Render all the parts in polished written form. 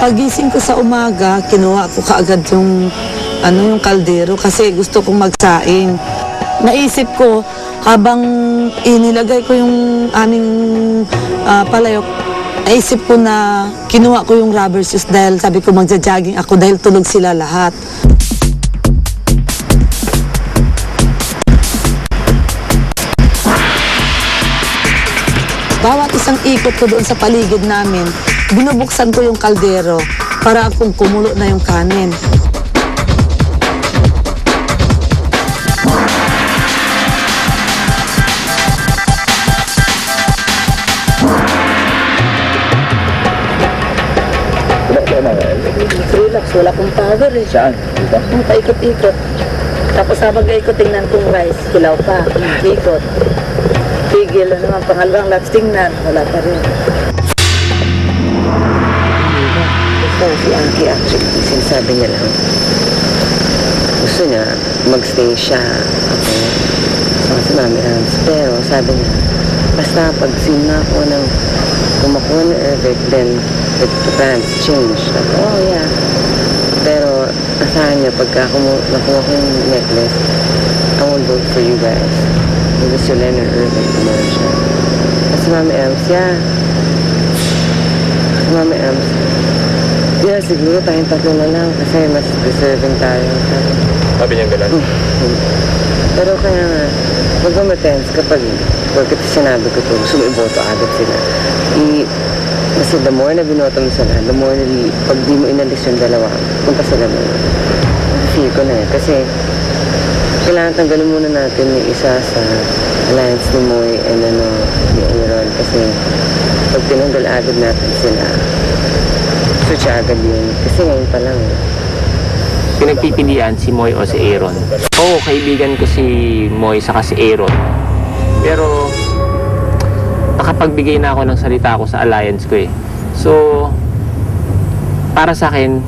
Pagising ko sa umaga, kinuha ko kaagad yung kaldero kasi gusto kong magsaing. Naisip ko, habang inilagay ko yung aming palayok, naisip ko na kinuha ko yung rubber shoes dahil sabi ko magja-jogging ako dahil tulog sila lahat. Bawat isang ikot ko doon sa paligid namin, binubuksan ko yung kaldero para kung kumulo na yung kanin. Relax, wala kong power eh. Saan? Paikot-ikot. Tapos habang ikot, tingnan kong rice, kilaw pa, ikot. Tigil na naman, pangalawang laps, tingnan, wala pa rin. Ito, si Anki actually, sinasabi niya lang. Gusto niya, magstay siya ako sa Mami Rams. Pero sabi niya, basta pag sina ako ng kumakuha ng Eric, then the plans change. Sabi, oh yeah. Pero asahan niya, pagka nakuha ko yung necklace, I won't vote for you guys. Gusto Leonard Irving, kumara siya. Kasi Mami Ems, yeah. Mami Ems, yeah, siguro tayong tatlo na lang kasi mas deserving tayo. Sabi niya gano'n? Pero kaya nga, huwag matense kapag sinabi ko ito, gusto mo iboto agad sila. Kasi the more na binoto mo sila, the more na pag di mo inalis yung dalawa, punta sila mo. Feel ko na eh. Kasi kailangan tanggalin muna natin yung isa sa alliance ni Moy and ni Aaron. Kasi pag tinanggal agad natin sila, switch agad yun. Kasi ngayon pa lang eh. Pinagpipilian si Moy o si Aaron? Oo, kaibigan ko si Moy saka si Aaron. Pero nakapagbigay na ako ng salita ko sa alliance ko eh. So, para sa akin,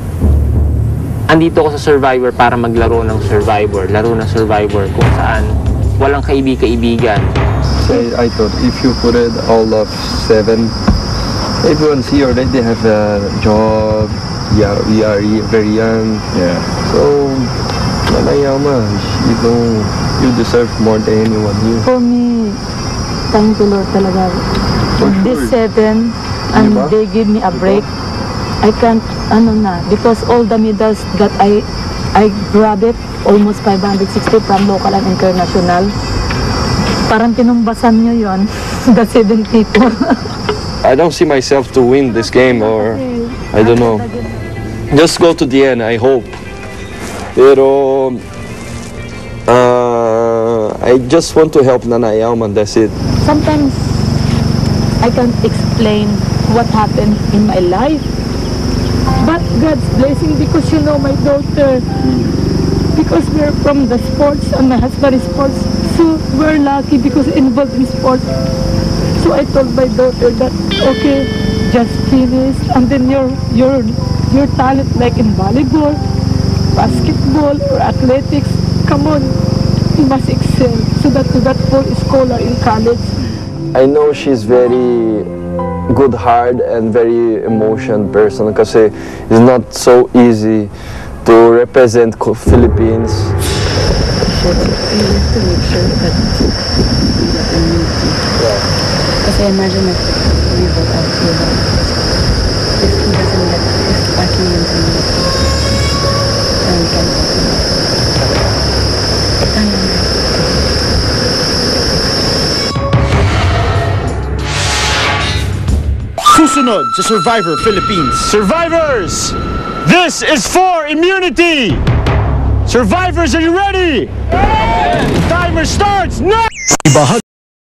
andito ako sa Survivor para maglaro ng Survivor. Laro ng Survivor kung saan walang kaibigan. I thought if you put it all of 7, everyone's here already have a job. Yeah, we are very young. Yeah. So, Nanayama, you deserve more than anyone here. For me, thank the Lord talaga. For sure. This 7, and Diba? they give me a break. I can't, because all the medals that I grab it, almost 560 from local and international. Parang tinumbasan nyo yun, the 7 people. I don't see myself to win this game, or I don't know. Just go to the end, I hope. Pero I just want to help Nanayama, that's it. Sometimes I can't explain what happened in my life. But God's blessing, because you know my daughter, because we're from the sports and my husband is sports, so we're lucky because involved in sports. So I told my daughter that, okay, just finish, and then your talent like in volleyball, basketball, or athletics, come on, you must excel so that you got full scholar in college. I know she's very good heart and very emotion person kasi it's not so easy to represent Philippines. Kasi imagine if we vote out here, if he doesn't get, if Aki wins in it, then we can vote him out. Susunod sa Survivor Philippines. Survivors! This is for immunity! Survivors, are you ready? Yeah! Timer starts now!